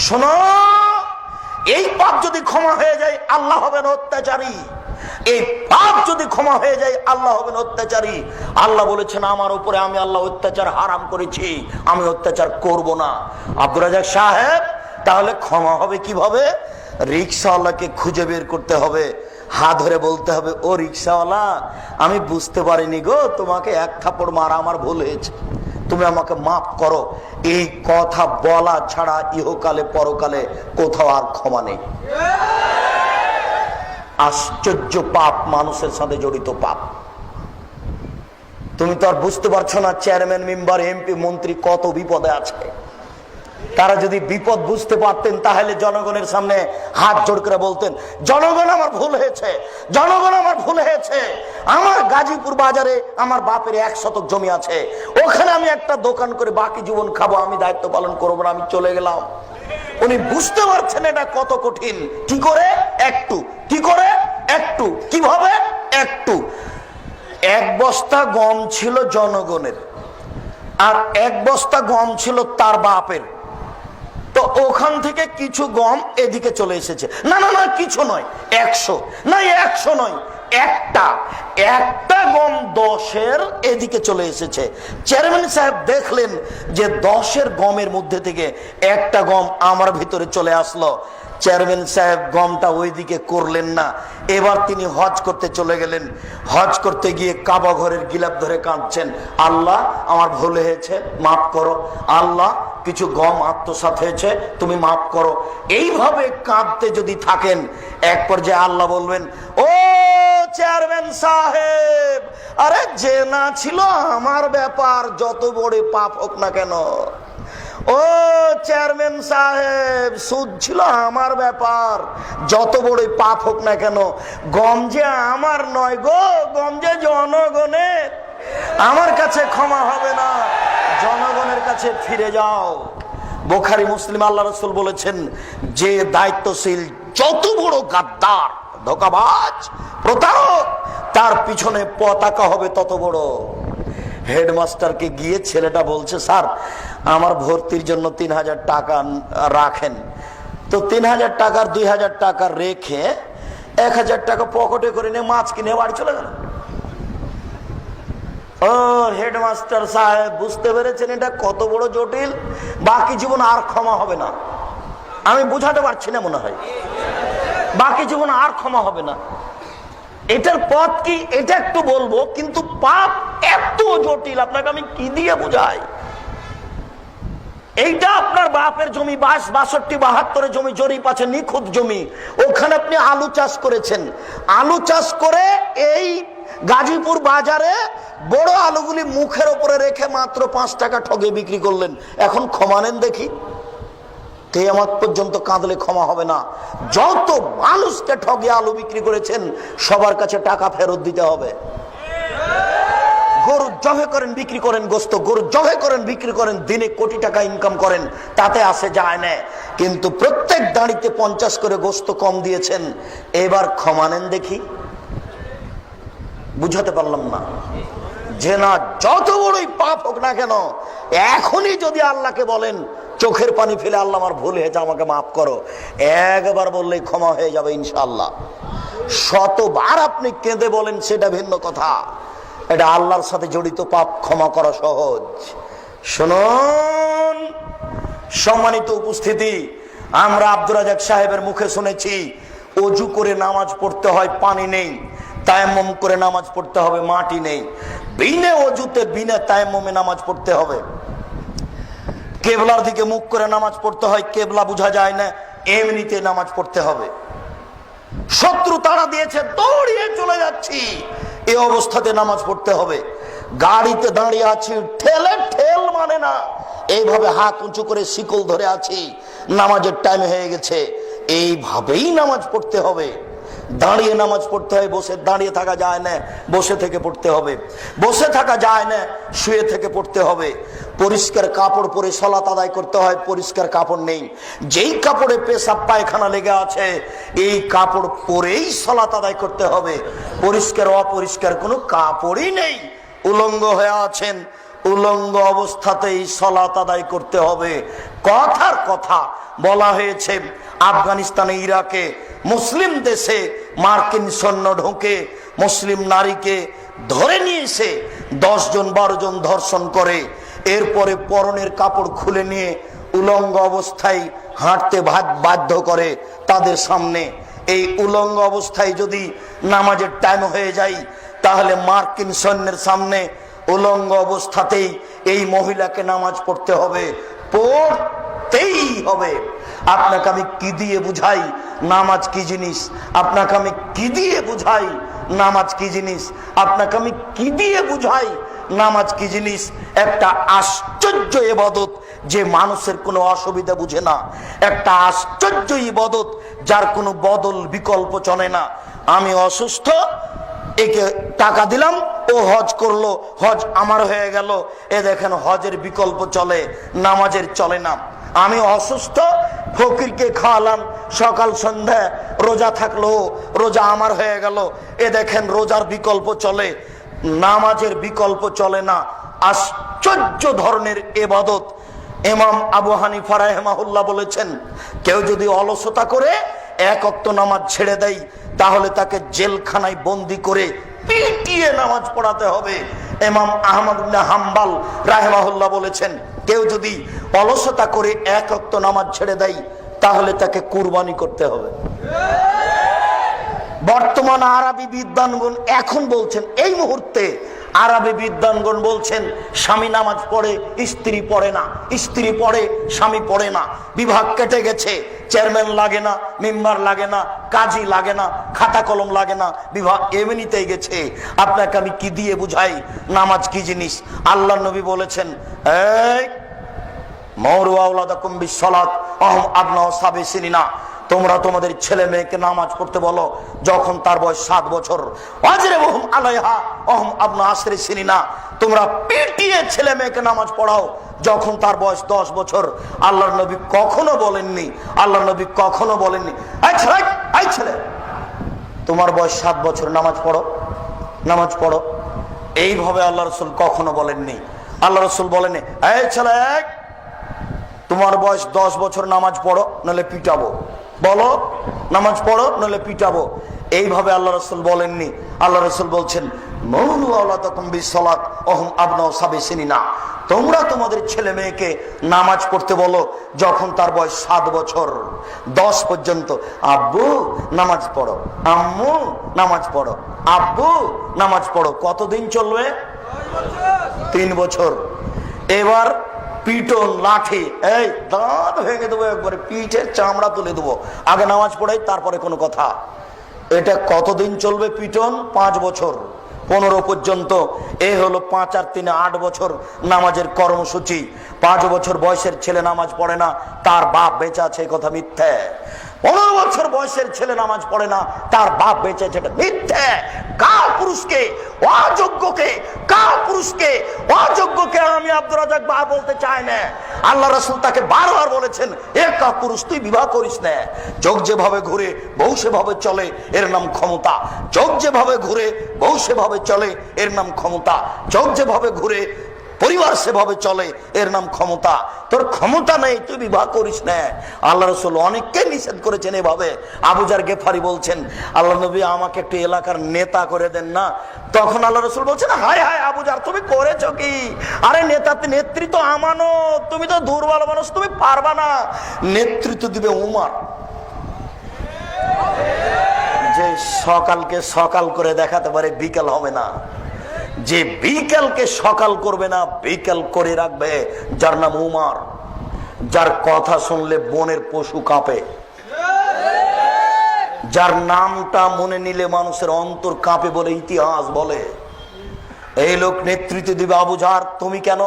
শোনো, এই পাপ যদি ক্ষমা হয়ে যায় আল্লাহ হবেন অত্যাচারী। এই পাপ যদি ক্ষমা হয়ে যায় আল্লাহ হবেন অত্যাচারী। আল্লাহ বলেছেন আমার উপরে আমি আল্লাহ অত্যাচার হারাম করেছি, আমি অত্যাচার করব না। আব্দুর রাজ্জাক সাহেব, তাহলে ক্ষমা হবে কিভাবে? রিকশাওয়ালাকে খুঁজে বের করতে হবে, হাত ধরে বলতে হবে, ও রিকশাওয়ালা, আমি বুঝতে পারিনি গো, তোমাকে এক থাপ্পড় মারা আমার ভুল হয়েছে, তুমি আমাকে মাফ করো। এই কথা বলা ছাড়া ইহকালে পরকালে কোথাও আর ক্ষমা নেই। আশ্চর্য পাপ, মানুষের সাথে জড়িত পাপ। তুমি তো আর বুঝতে পারছো না চেয়ারম্যান, মেম্বার, এমপি, মন্ত্রী কত বিপদে আছে। তারা যদি বিপদ বুঝতে পারতেন তাহলে জনগণের সামনে হাত জোড় করে বলতেন, জনগণ আমার ভুল হয়েছে, জনগণ আমার ভুল হয়েছে। আমার গাজীপুর বাজারে আমার বাপের 1 শতক জমি আছে, ওখানে আমি একটা দোকান করে বাকি জীবন খাবো, আমি দায়িত্ব পালন করবো না, আমি চলে গেলাম। উনি বুঝতে পারছেন এটা কত কঠিন। কি করে? একটু। কি করে? একটু। কিভাবে? একটু। 1 বস্তা গম ছিল জনগণের, আর 1 বস্তা গম ছিল তার বাপের। তো ওখান থেকে কিছু গম এদিকে চলে এসেছে। না না না, কিছু নয়, 100 না, 100 নয়, একটা গম 10-এর এদিকে চলে এসেছে। চেয়ারম্যান সাহেব দেখলেন যে 10-এর গমের মধ্যে থেকে একটা গম আমার ভিতরে চলে আসলো। চেয়ারম্যান সাহেব গমটা ওইদিকে করলেন না, এবার তিনি হজ করতে চলে গেলেন। হজ করতে গিয়ে কাবা ঘরের গিলাপ ধরে কাঁদছেন, আল্লাহ আমার ভুল হয়েছে, মাফ করো। আল্লাহ কিছু গম আত্মসাৎ হয়েছে, তুমি মাফ করো। এইভাবে কাঁদতে যদি থাকেন, এক পর্যায়ে আল্লাহ বলবেন, ও চেয়ারম্যান সাহেব, আরে যে না ছিল আমার ব্যাপার, যত বড় পাপ হোক না কেন। ও চেয়ারম্যান সাহেব, সুদ ছিল আমার ব্যাপার, যত বড় পাপ হোক না কেন। গম যে আমার নয় গো, গম যে জনগণের, আমার কাছে ক্ষমা হবে না, জনগণের কাছে ফিরে যাও। বুখারী, মুসলিম, আল্লাহ রাসূল বলেছেন, যে দায়িত্বশীল যত বড় গাদ্দার, ধোঁকাবাজ, প্রতারক, তার পিছনে পতাকা হবে তত বড়। হেডমাস্টারকে গিয়ে ছেলেটা বলছে, স্যার আমার ভর্তির জন্য 3000 টাকা রাখেন। তো 3000 টাকার 2000 টাকা রেখে 1000 টাকা পকেটে করে নিয়ে মাছ কিনে বাড়ি চলে গেল। ও হেডমাস্টার সাহেব, বুঝতে পেরেছেন এটা কত বড় জটিল, বাকি জীবন আর ক্ষমা হবে না। আমি বুঝাতে পারছি না মনে হয়, বাকি জীবন আর ক্ষমা হবে না। এটার পথ কি এটা একটু বলবো, কিন্তু পাপ এত জটিল, আপনাকে আমি কি দিয়ে বুঝাই। এইটা আপনার বাপের জমি, 62, 72 জমি জরিপ আছে, নিখুঁত জমি, ওখানে আপনি আলু চাষ করেছেন। আলু চাষ করে এই গাজীপুর বাজারে বড় আলুগুলি মুখের উপরে রেখে মাত্র 5 টাকা ঠগে বিক্রি করলেন। এখন ক্ষমা নেন দেখি। কিয়ামত পর্যন্ত কাঁদলে ক্ষমা হবে না। যত মানুষকে ঠগে আলু বিক্রি করেছেন সবার কাছে টাকা ফেরত দিতে হবে। গরু জবে করেন, বিক্রি করেন গোস্ত, গরু জবে করেন, বিক্রি করেন, দিনে কোটি টাকা ইনকাম করেন, তাতে আসে যায় না। কিন্তু প্রত্যেক দাঁড়িতে 50 করে গোস্ত কম দিয়েছেন, এবার ক্ষমা নেন দেখি। বুঝাতে পারলাম না? যে না, যত বড়ই পাপ হোক না কেন, এখনই যদি আল্লাহকে বলেন, চোখের পানি ফেলে, আল্লাহ আমার ভুল হয়েছে, আমাকে মাফ করো, একবার বললেই ক্ষমা হয়ে যাবে ইনশাআল্লাহ। 100বার আপনি কেঁদে বলেন সেটা ভিন্ন কথা, এটা আল্লাহর সাথে জড়িত পাপ ক্ষমা করা সহজ। শুনুন সম্মানিত উপস্থিতি, আমরা আব্দুর রাজ্জাক সাহেবের মুখে শুনেছি অজু করে নামাজ পড়তে হয়, পানি নেই, তায়াম্মুম করে নামাজ পড়তে হবে, মাটি নেই। বিনা অজুতে বিনা তায়াম্মুমে নামাজ পড়তে হবে। কেবলার দিকে মুখ করে নামাজ পড়তে হয়, কেবলা বোঝা যায় না, এমনিতে নামাজ পড়তে হবে। শত্রু তাড়া দিয়েছে, দৌড়িয়ে চলে যাচ্ছি, এই অবস্থাতে নামাজ পড়তে হবে। গাড়িতে দাঁড়িয়ে আছি, ঠেলে ঠেল মানে না, এইভাবে হাত উঁচু করে শিকল ধরে আছি, নামাজের টাইম হয়ে গেছে, এইভাবেই নামাজ পড়তে হবে। দাঁড়িয়ে নামাজ পড়তে হয়, বসে দাঁড়িয়ে থাকা যায় না, বসে থেকে পড়তে হবে। বসে থাকা যায় না, শুয়ে থেকে পড়তে হবে। পরিষ্কার কাপড় পরে সালাত আদায় করতে হয়, পরিষ্কার কাপড় নেই, যেই কাপড়ে পেশাব পায়খানা লেগে আছে এই কাপড় পরেই সালাত আদায় করতে হবে। পরিষ্কার অপরিষ্কার কোনো কাপড়ই নেই, উলঙ্গ হয়ে আছেন, উলঙ্গ অবস্থাতেই সালাত আদায় করতে হবে। কথার কথা বলা হয়েছে আফগানিস্তানে, ইরাকে, মুসলিম দেশে মার্কিন সৈন্য ঢোকে, মুসলিম নারীকে ধরে নিয়ে এসে 10 জন 12 জন ধর্ষণ করে, এরপরে পরনের কাপড় খুলে নিয়ে উলঙ্গ অবস্থায় হাঁটতে বাধ্য করে তাদের সামনে। এই উলঙ্গ অবস্থায় যদি নামাজের টাইম হয়ে যায়, তাহলে মার্কিন সৈন্যের সামনে উলঙ্গ অবস্থাতেই এই মহিলাকে নামাজ পড়তে হবে, পড়তেই হবে। আপনাকে আমি কি দিয়ে বুঝাই নামাজ কি জিনিস? আপনাকে আমি কি দিয়ে বুঝাই নামাজ কি জিনিস? আপনাকে আমি কি দিয়ে বুঝাই নামাজ কি জিনিস? একটা আশ্চর্য ইবাদত যে মানুষের কোনো অসুবিধা বুঝে না, একটা আশ্চর্য ইবাদত যার কোনো বদল বিকল্প চলে না। আমি অসুস্থ, একে টাকা দিলাম, ও হজ করলো, হজ আমার হয়ে গেল। এ দেখেন হজের বিকল্প চলে, নামাজের চলে না। আমি অসুস্থ, ফকিরকে খাওয়ালাম, সকাল সন্ধ্যা রোজা থাকলো, রোজা আমার হয়ে গেল। এ দেখেন রোজার বিকল্প চলে, নামাজের বিকল্প চলে না। আশ্চর্য ধরনের ইবাদত। ইমাম আবু হানিফা রাহিমাহুল্লাহ বলেছেন, কেউ যদি অলসতা করে 1 ওয়াক্ত নামাজ ছেড়ে দেয়, তাহলে তাকে জেলখানায় বন্দি করে পিটিয়ে নামাজ পড়াতে হবে। ইমাম আহমদ ইবনে হাম্বল রাহিমাহুল্লাহ বলেছেন, কেউ যদি অলসতা করে 1 ওয়াক্ত নামাজ ছেড়ে দেয়, তাহলে তাকে কুরবানি করতে হবে। বর্তমান আরবি বিদ্বানগণ এখন বলছেন, এই মুহূর্তে আরবি বিদ্বানগণ বলছেন, স্বামী নামাজ পড়ে, স্ত্রী পড়ে না, স্ত্রী পড়ে, স্বামী পড়ে না। বিভাগ কেটে গেছে, চেয়ারম্যান লাগে না, মেম্বার লাগে না, কাজী লাগে না, খাতা কলম লাগে না, বিভাগ এমনিতেই গেছে। আপনাকে আমি কি দিয়ে বুঝাই নামাজ কি জিনিস? আল্লাহ নবী বলেছেন, এই মরু আওলাদাকুম বিসসালাত আহম আবনাউ সাবি সিনিনা, তোমরা তোমাদের ছেলে মেয়েকে নামাজ পড়তে বলো যখন তার বয়স 7 বছর। ওয়াজরিবুহুম আলাইহা ওয়াহুম আবনা আশরি সিনিনা, তোমরা পিটিয়ে ছেলে মেয়েকে নামাজ পড়াও যখন তার বয়স 10 বছর। আল্লাহর নবী কখনো বলেননি, আল্লাহর নবী কখনো বলেননি, এই ছেলে তোমার বয়স 7 বছর, নামাজ পড়ো, নামাজ পড়ো। এইভাবে আল্লাহ রাসূল কখনো বলেননি। আল্লাহ রাসূল বলেননি, এই ছেলে তোমার বয়স 10 বছর, নামাজ পড়ো নইলে পিটাবো, বলো নামাজ পড়ো নইলে পিটাবো। এইভাবে আল্লাহ রাসূল বলেননি। আল্লাহ রাসূল বলছেন, মুরু আওলাদাকুম বিসসালাত ওয়াহুম আবনাউ সাবি সিনিনা, তোমরা তোমাদের ছেলে মেয়েকে নামাজ পড়তে বলো যখন তার বয়স 7 বছর 10 পর্যন্ত। আব্বু নামাজ পড়ো, আম্মু নামাজ পড়ো, আব্বু নামাজ পড়ো। কতদিন চলবে? 3 বছর। এবার পিটন, লাঠি, এই দাঁত ভেঙে দেবো, একবারে পিঠের চামড়া তুলে দেবো, আগে নামাজ পড়াই তারপরে কোনো কথা। এটা কতদিন চলবে পিটন? 5 বছর, 15 পর্যন্ত। এ হলো 5 আর 3 8 বছর নামাজের কর্মসূচি। 5 বছর বয়সের ছেলে নামাজ পড়ে না, তার বাপ বেঁচে আছে, কথা মিথ্যে। 15 বছর বয়সের ছেলে নামাজ পড়ে না, তার বাপ বেঁচে আছে, এটা মিথ্যে। কার পুরুষকে, অযোগ্যকে, কার পুরুষকে, অযোগ্যকে আমি আব্দুর রাজ্জাক বা বলতে চাই না। আল্লাহ রাসূল তাকে বারবার বলেছেন, এ কা পুরুষ, তুই বিবাহ করিস না। যোগ যেভাবে ঘুরে বউ সেভাবে চলে, এর নাম ক্ষমতা। যোগ যেভাবে ঘুরে বউ সেভাবে চলে, এর নাম ক্ষমতা। যোগ যেভাবে ঘুরে পরিবার সেভাবে চলে, এর নাম ক্ষমতা। তোর ক্ষমতা নেই, তুই বিবাহ করিস না। আল্লাহ রাসূল অনেককে নিষেধ করেছেন এভাবে। আবু যার গেফারি বলছেন, আল্লাহ নবী আমাকে একটু এলাকার নেতা করে দেন না। তখন আল্লাহ রাসূল বলছেন, হায় হায় আবু যার, তুমি করেছো কি? আরে নেতৃত্ব আমানত, তুমি তো দুর্বল মানুষ, তুমি পারবা না। নেতৃত্ব দিবে উমর, যে সকালকে সকাল করে দেখাতে পারে, বিকাল হবে না। যে বিকালকে সকাল করবে না, বিকাল করে রাখবে, যার নাম উমর, যার কথা শুনলে বনের পশু কাঁপে, যার নামটা মনে নিলে মানুষের অন্তর কাঁপে বলে ইতিহাস বলে। এই লোক নেতৃত্ব দিবে। আবু জার, তুমি কেন?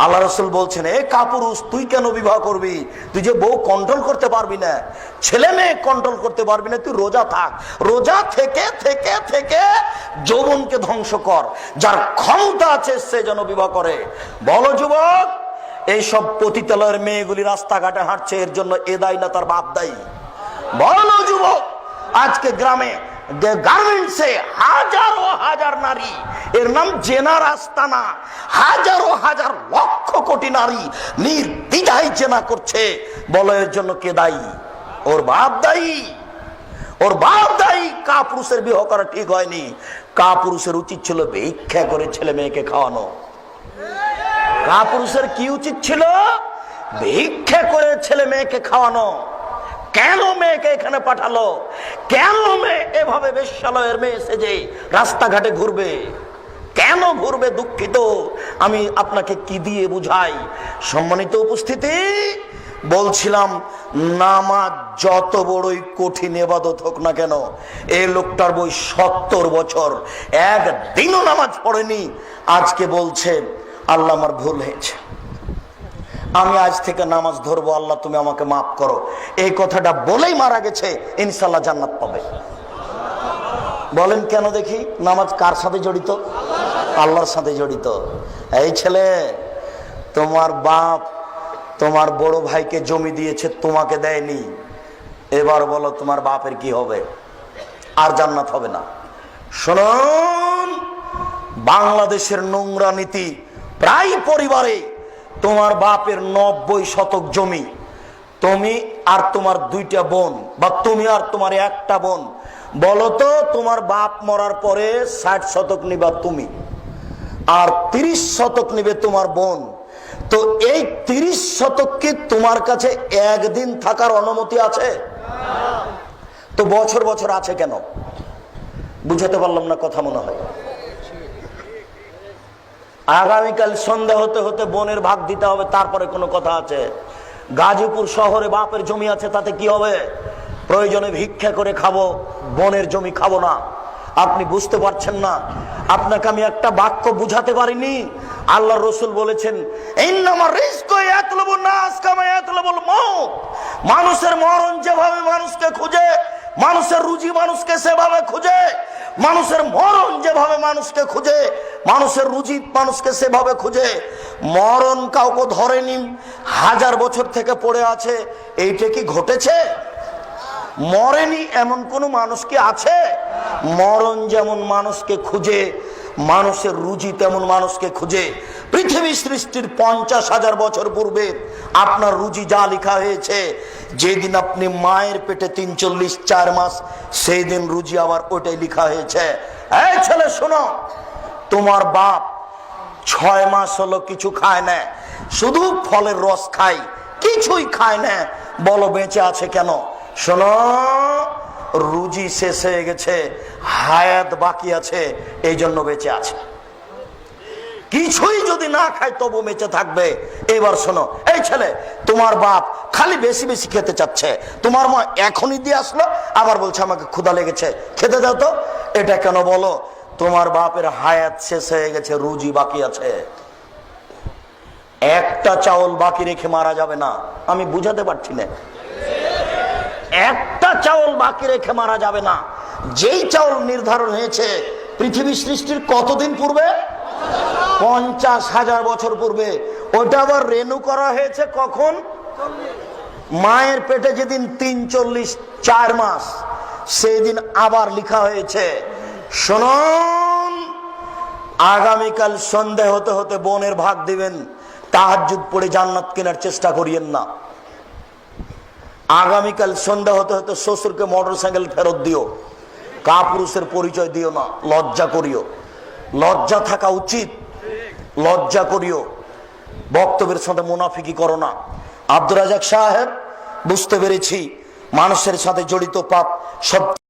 আল্লাহ রাসূল বলছেন, এ কাপুরুষ, তুই কেন বিবাহ করবি? তুই যে বউ কন্ট্রোল করতে পারবি না, ছেলে মেয়ে কন্ট্রোল করতে পারবি না, তুই রোজা থাক। রোজা থেকে থেকে থেকে যৌবনকে ধ্বংস কর। যার ক্ষমতা আছে সে যেন বিবাহ করে। বলো যুবক, এইসব পতিতালয়ের মেয়েগুলি রাস্তাঘাটে হাঁটছে, এর জন্য এ দায়ী না তার বাপ দায়ী? বলো যুবক, আজকে গ্রামে গার্মেন্টসে হাজার ও হাজার নারী এর নাম জেনার আস্তানা। হাজারো হাজার লক্ষ কোটি নারী নির্দ্বিধায় জেনা করছে। বলো এর জন্য কে দায়ী? ওর বাপ দায়ী, ওর বাপ দায়ী। কাপুরুষের বিবাহ করা ঠিক হয়নি। কাপুরুষের উচিত ছিল ভিক্ষা করে ছেলে মেয়েকে খাওয়ানো। কাপুরুষের কি উচিত ছিল? ভিক্ষা করে ছেলে মেয়েকে খাওয়ানো। কেন মেয়েকে এখানে পাঠালো? কেন মেয়ে এভাবে বেশ্যালয়ের মেয়ে সেজে রাস্তাঘাটে ঘুরবে? কেন ঘুরবে? দুঃখিত, আমি আপনাকে কি দিয়ে বুঝাই? সম্মানিত উপস্থিতি, বলছিলাম নামাজ যত বড়ই কঠিন ইবাদত হোক না কেন, এই লোকটার বই 70 বছর একদিনও নামাজ পড়েনি। আজকে বলছে আল্লাহ আমার ভুল হয়েছে, আমি আজ থেকে নামাজ ধরবো, আল্লাহ তুমি আমাকে মাফ করো। এই কথাটা বলেই মারা গেছে। ইনশাল্লাহ জান্নাত পাবে। বলেন কেন দেখি? নামাজ কার সাথে জড়িত? আল্লাহর সাথে জড়িত। এই ছেলে, তোমার বাপ তোমার বড় ভাইকে জমি দিয়েছে, তোমাকে দেয়নি। এবার বলো তোমার বাপের কি হবে? আর জান্নাত হবে না। শুনুন, বাংলাদেশের নোংরা নীতি, প্রায় পরিবারে তোমার বাপের 90 শতক জমি, তুমি আর তোমার 2টা বোন, বা তুমি আর তোমার 1টা বোন, বলো তো তোমার বাপ মরার পরে 60 শতক নিবা তুমি, আর 30 শতক নিবে তোমার বোন। তো এই 30 শতক কি তোমার কাছে একদিন থাকার অনুমতি আছে? তো বছর বছর আছে কেন? বুঝাতে পারলাম না কথা মনে হয়। আগামীকাল সন্ধ্যা হতে হতে বোনের ভাগ দিতে হবে, তারপরে কোনো কথা আছে? গাজীপুর শহরে বাপের জমি আছে, তাতে কি হবে? প্রয়োজনে ভিক্ষা করে খাবো, বোনের জমি খাবো না। আপনি বুঝতে পারছেন না। আপনাকে আমি একটা বাক্য বুঝাতে পারিনি। আল্লাহ রসুল বলেছেন, মানুষের মরণ যেভাবে মানুষকে খুঁজে, মানুষের রুজি মানুষকে সেভাবে খুঁজে। মানুষের মরণ যেভাবে মানুষকে খুঁজে, মানুষের রুজি মানুষকে সেভাবে খুঁজে। মরণ কাউকে ধরেনি, 1000 বছর থেকে পড়ে আছে। এইটা কি ঘটেছে? মরেনি এমন কোন মানুষ কি আছে? মরণ যেমন মানুষকে খুঁজে, মানুষের রুজি তেমন মানুষকে খুঁজে। পৃথিবী সৃষ্টির 50,000 বছর পূর্বে আপনার রুজি যা লেখা হয়েছে, যেদিন আপনি মায়ের পেটে 43-4 মাস, সেই দিন রুজি আবার ওটাই লেখা হয়েছে। এই ছেলে শোনো, তোমার বাপ 6 মাস হলো কিছু খায় না, শুধু ফলের রস খায়, কিছুই খায় না। বলো বেঁচে আছে কেন? শোনো, রুজি শেষ হয়ে গেছে, হায়াত বাকি আছে, এই জন্য বেঁচে আছে। কিছুই যদি না খায় তবু বেঁচে থাকবে। এবার শোনো, এই ছেলে, তোমার বাপ খালি বেশি বেশি খেতে চাচ্ছে, তোমার মা এখনই দিয়ে আসলো, আবার বলছে আমাকে ক্ষুধা লেগেছে, খেতে দাও তো। এটা কেন বলো? তোমার বাপের হায়াত শেষ হয়ে গেছে, রুজি বাকি আছে। একটা চাউল বাকি রেখে মারা যাবে না। আমি বুঝাতে পারছি না। একটা চাউল বাকি রেখে মারা যাবে না। যেই চাউল নির্ধারণ হয়েছে পৃথিবী সৃষ্টির কতদিন পূর্বে? 50,000 বছর পূর্বে। ওটা আবার রেনু করা হয়েছে কখন? মায়ের পেটে যেদিন 43-4 মাস, সেই দিন আবার লেখা হয়েছে। শুনুন, আগামীকাল সন্ধ্যা হতে হতে বোনের ভাগ দিবেন। তাহাজ্জুদ পড়ে জান্নাত কেনার চেষ্টা করিয়েন না। আগামীকাল সন্ধ্যা হতে হতে শ্বশুরকে মোটরসাইকেল ফেরত দিও। কাপুরুষের পরিচয় দিও না, লজ্জা করিও। লজ্জা থাকা উচিত, লজ্জা করিও। বক্তব্যের সাথে মুনাফিকি করো না। আব্দুর রাজাক সাহেব, বুঝতে পেরেছি মানুষের সাথে জড়িত পাপ সব